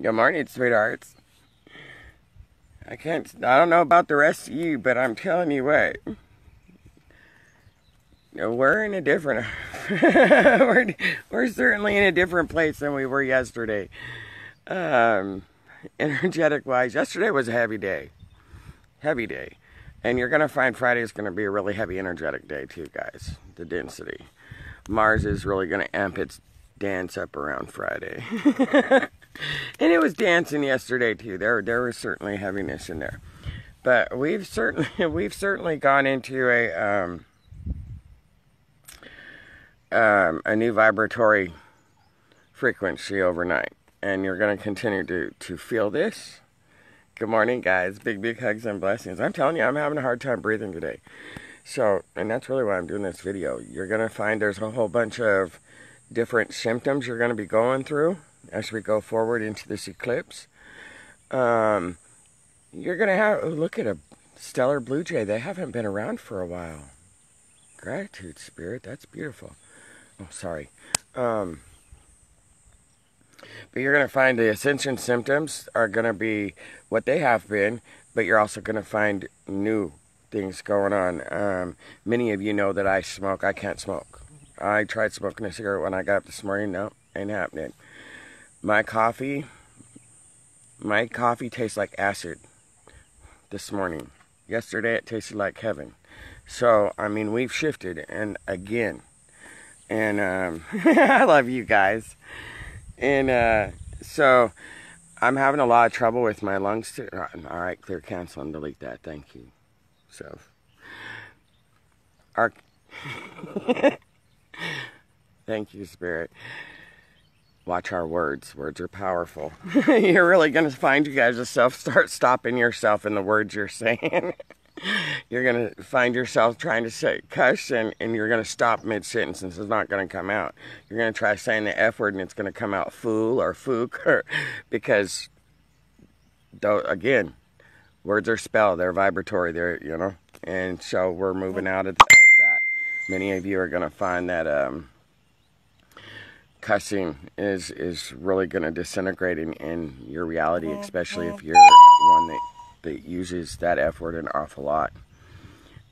Good morning, sweethearts. I don't know about the rest of you, but I'm telling you what. We're in a different, we're certainly in a different place than we were yesterday. Energetic wise, yesterday was a heavy day. Heavy day. And you're going to find Friday is going to be a really heavy energetic day too, guys. The density. Mars is really going to amp its dance up around Friday. And it was dancing yesterday too. There was certainly heaviness in there. But we've certainly gone into a new vibratory frequency overnight. And you're going to continue to feel this. Good morning, guys. Big hugs and blessings. I'm telling you, I'm having a hard time breathing today. So, and that's really why I'm doing this video. You're going to find there's a whole bunch of different symptoms you're going to be going through as we go forward into this eclipse. You're going to look at a stellar blue jay. They haven't been around for a while. Gratitude, Spirit. That's beautiful. Oh, sorry. But you're going to find the ascension symptoms are going to be what they have been, but you're also going to find new things going on. Many of you know that I smoke. I can't smoke. I tried smoking a cigarette when I got up this morning. No, ain't happening. My coffee tastes like acid this morning. Yesterday it tasted like heaven. So, I mean, we've shifted, and again. And I love you guys. And so I'm having a lot of trouble with my lungs too. All right, clear, cancel, and delete that. Thank you. So, thank you, Spirit. Watch our words. Words are powerful. You're really going to find you guys start stopping yourself in the words you're saying. You're going to find yourself trying to say cuss, and you're going to stop mid-sentence and it's not going to come out. You're going to try saying the F word and it's going to come out fool or fook, because, though, again, words are spelled. They're vibratory. And so we're moving out of that. Many of you are going to find that cussing is really going to disintegrate in your reality, especially if you're one that uses that F word an awful lot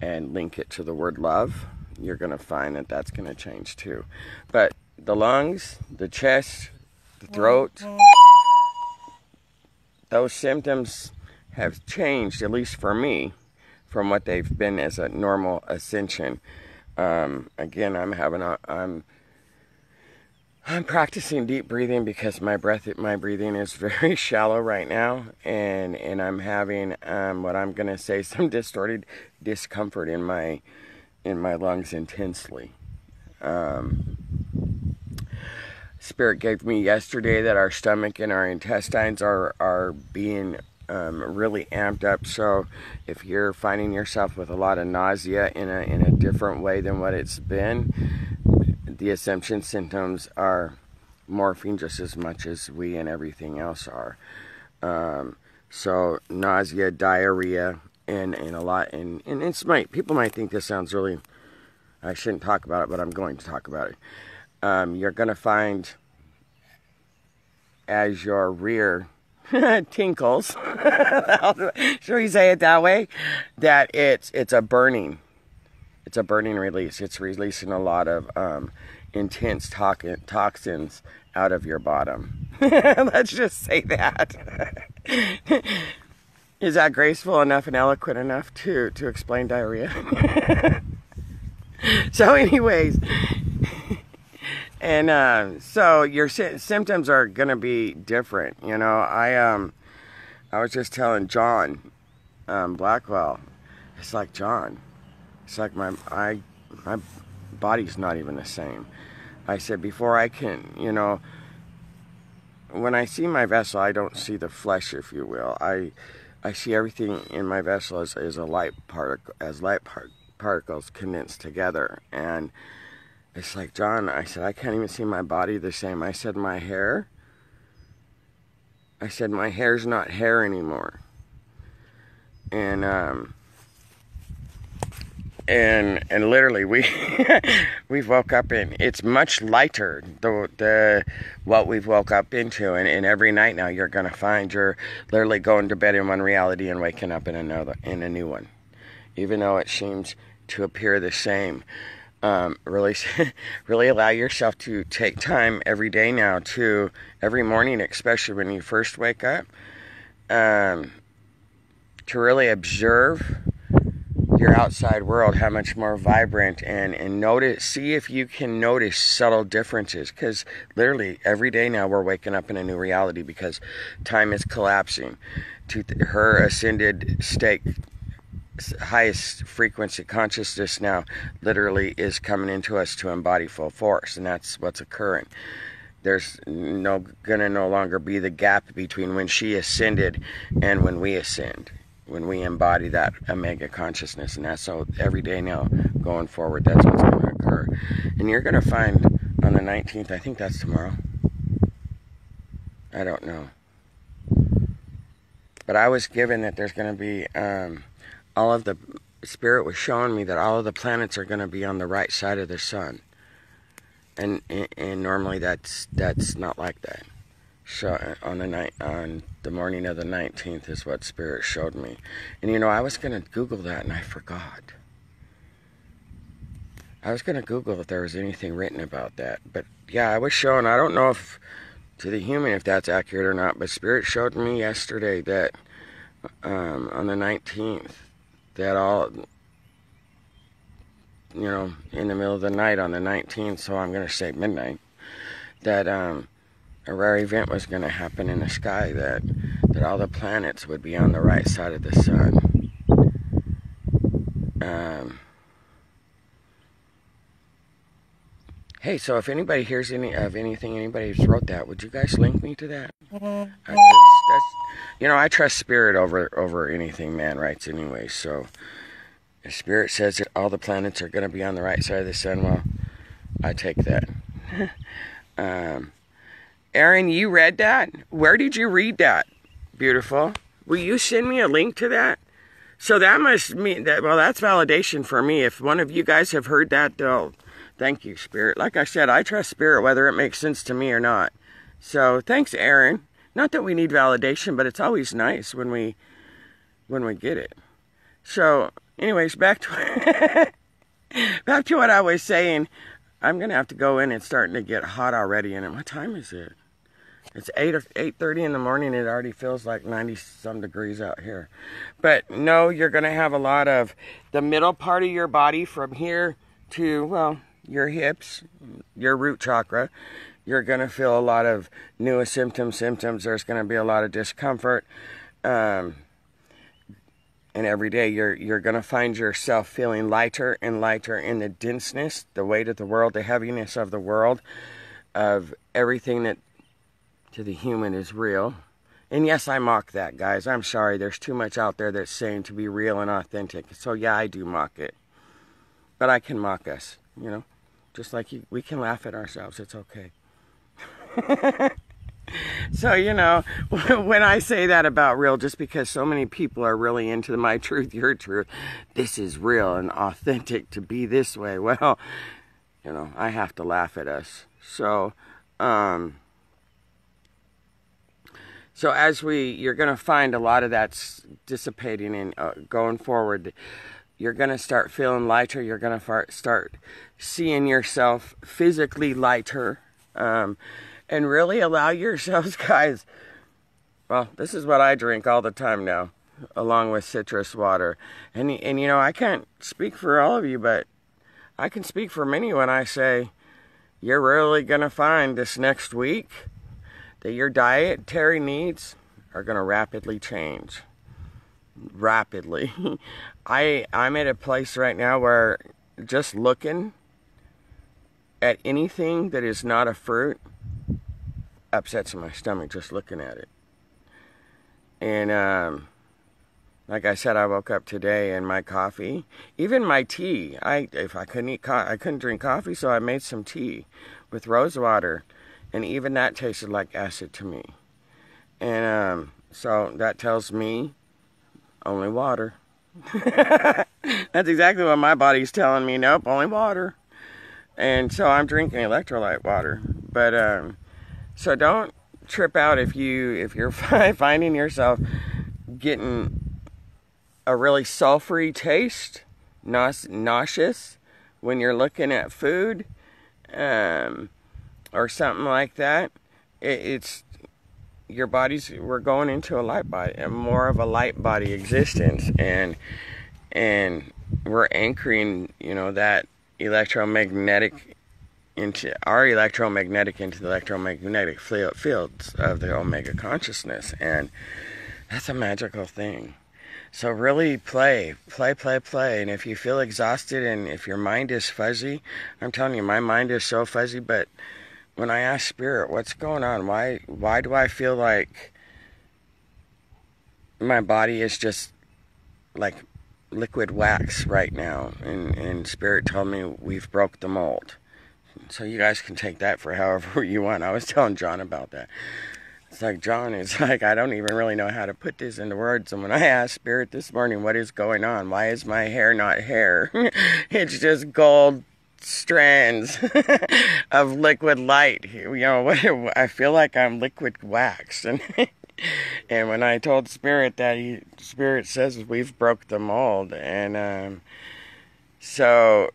and link it to the word love. You're going to find that that's going to change too. But the lungs, the chest, the throat, those symptoms have changed, at least for me, from what they've been as a normal ascension. Again, I'm practicing deep breathing because my breathing is very shallow right now, and I'm having what I'm gonna say some distorted discomfort in my lungs intensely. Spirit gave me yesterday that our stomach and our intestines are being really amped up. So if you're finding yourself with a lot of nausea in a different way than what it's been, the ascension symptoms are morphing just as much as we and everything else are. So nausea, diarrhea, and a lot, and people might think this sounds really, I shouldn't talk about it, but I'm going to talk about it. You're going to find as your rear tinkles, should we say it that way, that it's a burning release. It's releasing a lot of intense toxins out of your bottom. Let's just say that. Is that graceful enough and eloquent enough to explain diarrhea? So anyways, and so your symptoms are going to be different. I was just telling John Blackwell, it's like, John, it's like my body's not even the same. I said, before I can, when I see my vessel, I don't see the flesh, if you will. I see everything in my vessel as light particles condensed together. And it's like, John, I said, I can't even see my body the same. I said, my hair's not hair anymore. And and literally we've woke up in, it's much lighter, the what we've woke up into, and every night now you're going to find you're literally going to bed in one reality and waking up in a new one, even though it seems to appear the same. Really really allow yourself to take time every day now, to every morning, especially when you first wake up, to really observe your outside world, how much more vibrant, and notice, see if you can notice subtle differences, because literally every day now we're waking up in a new reality, because time is collapsing to her ascended state, highest frequency consciousness now literally is coming into us to embody full force, and that's what's occurring. There's gonna no longer be the gap between when she ascended and when we ascend, when we embody that omega consciousness. And that's so every day now going forward, that's what's going to occur. And you're going to find on the 19th, I think that's tomorrow, I don't know, but I was given that there's going to be all of the spirit was showing me that all of the planets are going to be on the right side of the sun, and normally that's not like that. So on the morning of the 19th is what Spirit showed me. And I was going to Google that and I forgot. I was going to Google if there was anything written about that. But yeah, I was shown, I don't know if to the human if that's accurate or not, but Spirit showed me yesterday that on the 19th, that all, in the middle of the night on the 19th, so I'm going to say midnight, that a rare event was going to happen in the sky, that all the planets would be on the right side of the sun. Hey, so if anybody hears anything anybody's wrote that, would you guys link me to that? I trust Spirit over anything man writes anyway. So if Spirit says that all the planets are going to be on the right side of the sun, well, I take that. Aaron, you read that? Where did you read that? Beautiful. Will you send me a link to that? So that must mean that, well, that's validation for me. If one of you guys have heard that, though, thank you, Spirit. Like I said, I trust Spirit whether it makes sense to me or not. So thanks, Aaron. Not that we need validation, but it's always nice when we get it. So, anyways, back to what I was saying. I'm gonna have to go in. It's starting to get hot already. And what time is it? It's 8:30 in the morning. It already feels like 90-some degrees out here. But no, you're gonna have a lot of the middle part of your body from here to, well, your hips, your root chakra. You're gonna feel a lot of new symptoms. There's gonna be a lot of discomfort. And every day you're going to find yourself feeling lighter and lighter in the denseness, the weight of the world, the heaviness of the world, of everything that to the human is real. And yes, I mock that, guys. I'm sorry. There's too much out there that's saying to be real and authentic. So yeah, I do mock it. But I can mock us, just like we can laugh at ourselves. It's okay. So, when I say that about real, just because so many people are really into my truth, your truth, this is real and authentic to be this way. Well, I have to laugh at us. So, you're going to find a lot of that's dissipating and going forward. You're going to start feeling lighter. You're going to start seeing yourself physically lighter. And really allow yourselves, guys, well, this is what I drink all the time now, along with citrus water. And I can't speak for all of you, but I can speak for many when I say you're really going to find this next week that your dietary needs are going to rapidly change. Rapidly. I'm at a place right now where just looking at anything that is not a fruit upsets my stomach just looking at it. And like I said, I woke up today and my coffee, even my tea, if I couldn't eat I couldn't drink coffee, so I made some tea with rose water, and even that tasted like acid to me. And so that tells me only water. That's exactly what my body's telling me. Nope, only water. And so I'm drinking electrolyte water. But so don't trip out if you're finding yourself getting a really sulfury taste, nauseous when you're looking at food, or something like that. It's your body's, we're going into a light body, more of a light body existence, and we're anchoring, that electromagnetic into the electromagnetic fields of the Omega consciousness, and that's a magical thing. So really play, and if you feel exhausted and if your mind is fuzzy, I'm telling you, my mind is so fuzzy, but when I ask Spirit, what's going on? Why do I feel like my body is just like liquid wax right now? And Spirit told me we've broke the mold. So you guys can take that for however you want. I was telling John about that. It's like, John, it's like, I don't even really know how to put this into words. And when I asked Spirit this morning, what is going on? Why is my hair not hair? It's just gold strands of liquid light. I feel like I'm liquid wax. And when I told Spirit that, Spirit says we've broke the mold. And so,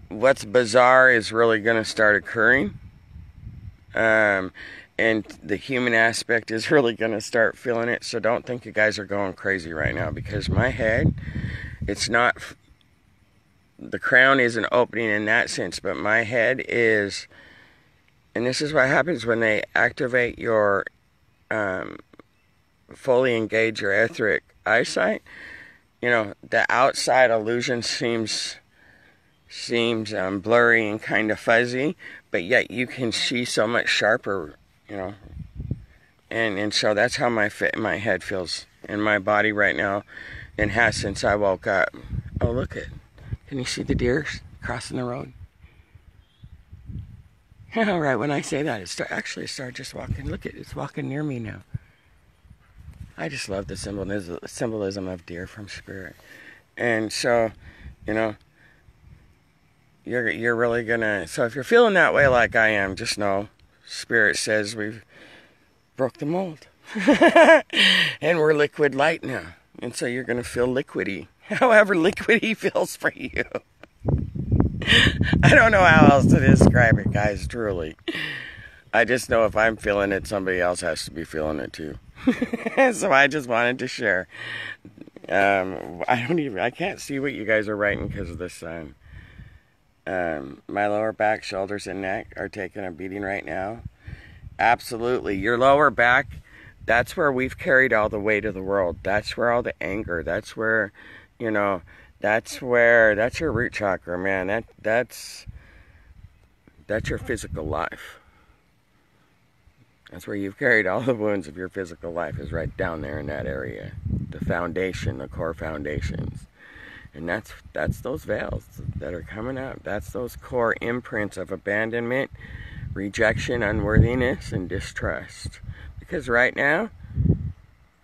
what's bizarre is really going to start occurring. And the human aspect is really going to start feeling it. So don't think you guys are going crazy right now, because my head, it's not, the crown isn't opening in that sense, but my head is, and this is what happens when they activate your, fully engage your etheric eyesight. The outside illusion seems blurry and kind of fuzzy, but yet you can see so much sharper, and so that's how my head feels in my body right now, and has since I woke up. Oh, look it! Can you see the deer crossing the road? All right, when I say that, it started just walking. Look it's walking near me now. I just love the symbolism of deer from Spirit, and so, You're really gonna, so if you're feeling that way like I am, just know Spirit says we've broke the mold. And we're liquid light now. And so you're gonna feel liquidy. However liquidy feels for you. I don't know how else to describe it, guys, truly. I just know if I'm feeling it, somebody else has to be feeling it too. So I just wanted to share. I can't see what you guys are writing because of the sun. My lower back, shoulders, and neck are taking a beating right now. Absolutely. Your lower back, that's where we've carried all the weight of the world. That's where all the anger, that's where, that's your root chakra, man. That's your physical life. That's where you've carried all the wounds of your physical life, is right down there in that area. The foundation, the core foundations. And that's those veils that are coming up. That's those core imprints of abandonment, rejection, unworthiness, and distrust. Because right now,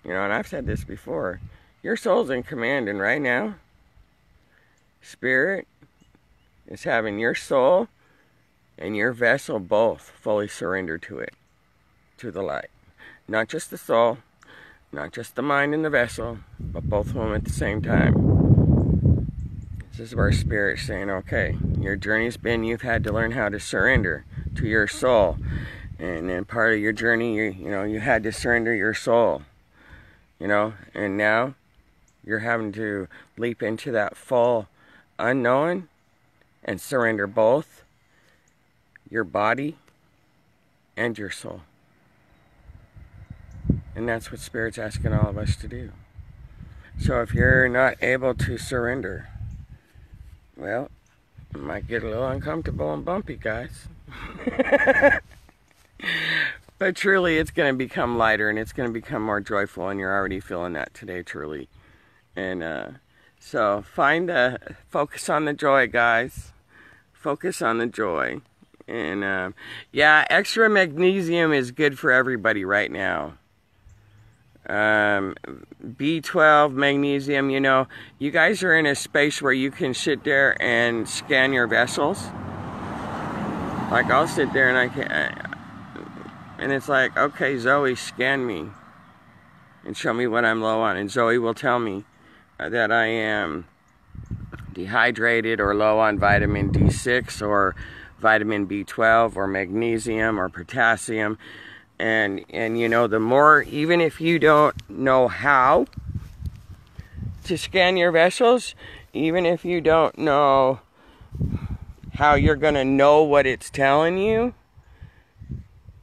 and I've said this before, your soul's in command, and right now, Spirit is having your soul and your vessel both fully surrender to it, to the light. Not just the soul, not just the mind and the vessel, but both of them at the same time. This is where Spirit's saying, okay, your journey's been, you've had to learn how to surrender to your soul. And then part of your journey, you had to surrender your soul. And now you're having to leap into that full unknown and surrender both your body and your soul. And that's what Spirit's asking all of us to do. So if you're not able to surrender, well, it might get a little uncomfortable and bumpy, guys. But truly, it's going to become lighter, and it's going to become more joyful, and you're already feeling that today, truly. And so focus on the joy, guys. Focus on the joy. And yeah, extra magnesium is good for everybody right now. B12, magnesium. You know, you guys are in a space where you can sit there and scan your vessels. Like, I'll sit there and and it's like, okay, Zoe, scan me and show me what I'm low on. And Zoe will tell me that I am dehydrated or low on vitamin D6 or vitamin B12 or magnesium or potassium. And you know, the more, even if you don't know how to scan your vessels, even if you don't know how you're going to know what it's telling you,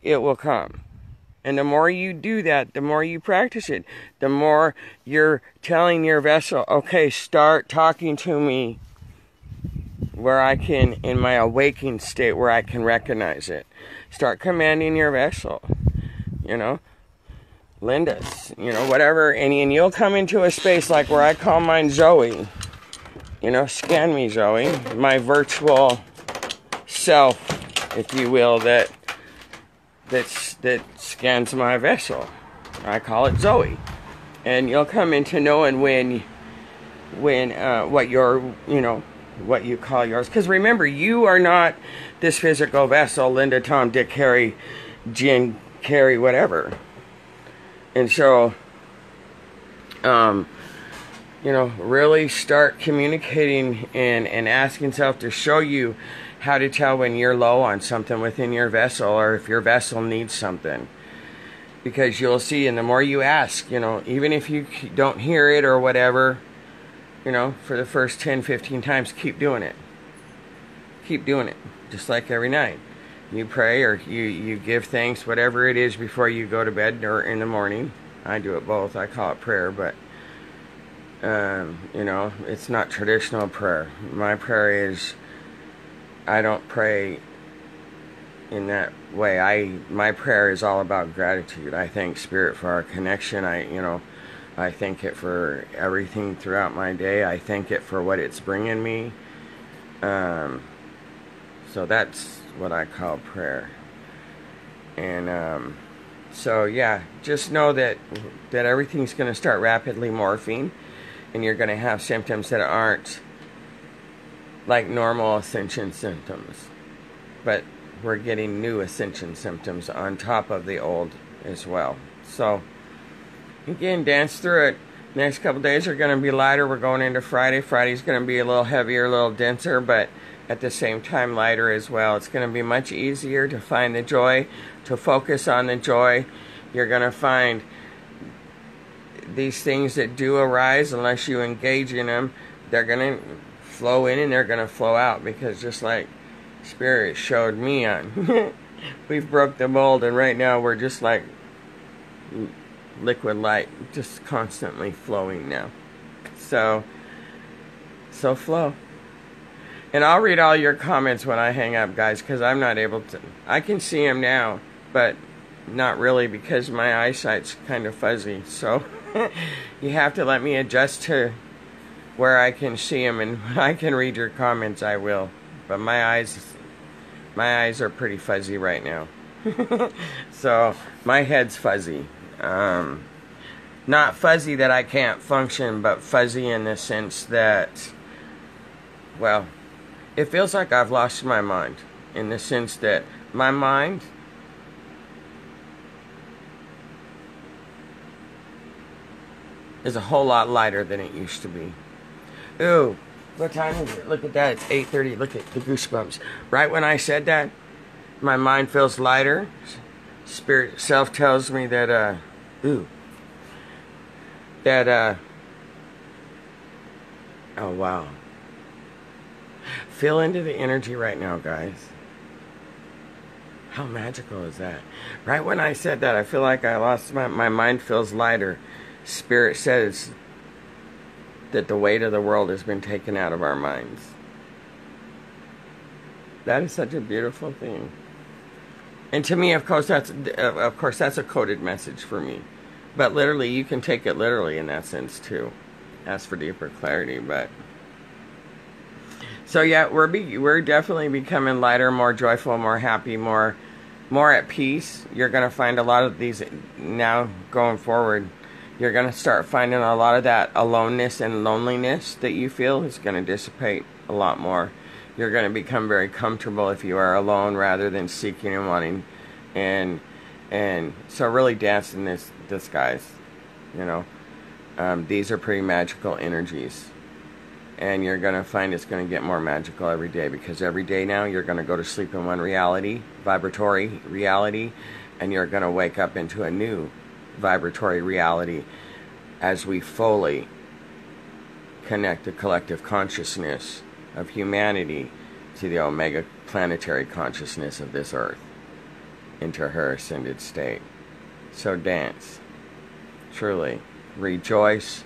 it will come. And the more you do that, the more you practice it, the more you're telling your vessel, okay, start talking to me where I can, in my awakened state, where I can recognize it. Start commanding your vessel, you know, Linda's, you know, whatever, and you'll come into a space like where I call mine Zoe. You know, scan me, Zoe, my virtual self, if you will, that scans my vessel. I call it Zoe, and you'll come into knowing when what your, you know, what you call yours. Because remember, you are not this physical vessel, Linda, Tom, Dick, Harry, Jen, Carrie, whatever. And so, you know, really start communicating and asking self to show you how to tell when you're low on something within your vessel, or if your vessel needs something. Because you'll see, and the more you ask, you know, even if you don't hear it or whatever, you know, for the first 10, 15 times, keep doing it. Keep doing it. Just like every night. You pray or you give thanks, whatever it is, before you go to bed or in the morning. I do it both. I call it prayer, but, you know, it's not traditional prayer. My prayer is, I don't pray in that way. My prayer is all about gratitude. I thank Spirit for our connection. I thank it for everything throughout my day. I thank it for what it's bringing me. So that's what I call prayer. And so yeah, just know that everything's going to start rapidly morphing, and you're going to have symptoms that aren't like normal ascension symptoms, but we're getting new ascension symptoms on top of the old as well. So again, dance through it. Next couple days are going to be lighter. We're going into Friday. Friday's going to be a little heavier, a little denser, but at the same time lighter as well. It's going to be much easier to find the joy, to focus on the joy. You're going to find these things that do arise, unless you engage in them, they're going to flow in and they're going to flow out, because just like Spirit showed me on, we've broke the mold, and right now we're just like liquid light, just constantly flowing now. So flow. And I'll read all your comments when I hang up, guys, because I'm not able to. I can see them now, but not really, because my eyesight's kind of fuzzy. So you have to let me adjust to where I can see them, and when I can read your comments, I will. But my eyes are pretty fuzzy right now. So my head's fuzzy. Not fuzzy that I can't function, but fuzzy in the sense that, well, it feels like I've lost my mind, in the sense that my mind is a whole lot lighter than it used to be. Ooh, what time is it? Look at that, it's 8:30. Look at the goosebumps. Right when I said that, my mind feels lighter. Spirit self tells me that, oh wow. Feel into the energy right now, guys. How magical is that? Right when I said that, I feel like I lost my mind feels lighter. Spirit says that the weight of the world has been taken out of our minds. That is such a beautiful thing. And to me, of course, that's a coded message for me. But literally, you can take it literally in that sense too. Ask for deeper clarity, but so yeah, we're definitely becoming lighter, more joyful, more happy, more at peace. You're gonna find a lot of these now going forward. You're going to start finding a lot of that aloneness and loneliness that you feel is going to dissipate a lot more. You're going to become very comfortable if you are alone rather than seeking and wanting. And so really dance in this disguise, you know. These are pretty magical energies. And you're going to find it's going to get more magical every day, because every day now you're going to go to sleep in one reality, vibratory reality, and you're going to wake up into a new vibratory reality as we fully connect the collective consciousness of humanity to the omega planetary consciousness of this earth into her ascended state. So dance, truly rejoice,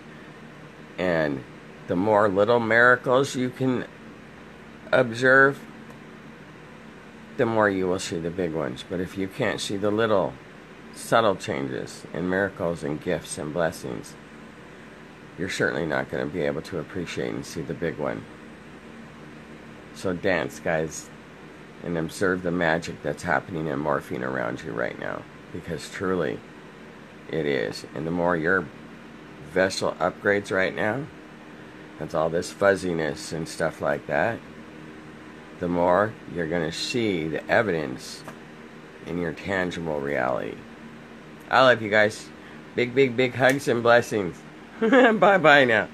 and the more little miracles you can observe, the more you will see the big ones. But if you can't see the little subtle changes and miracles and gifts and blessings, you're certainly not going to be able to appreciate and see the big one. So dance, guys, and observe the magic that's happening and morphing around you right now, because truly it is. And the more your vessel upgrades right now, that's all this fuzziness and stuff like that, the more you're going to see the evidence in your tangible reality. I love you guys. Big, big, big hugs and blessings. Bye-bye now.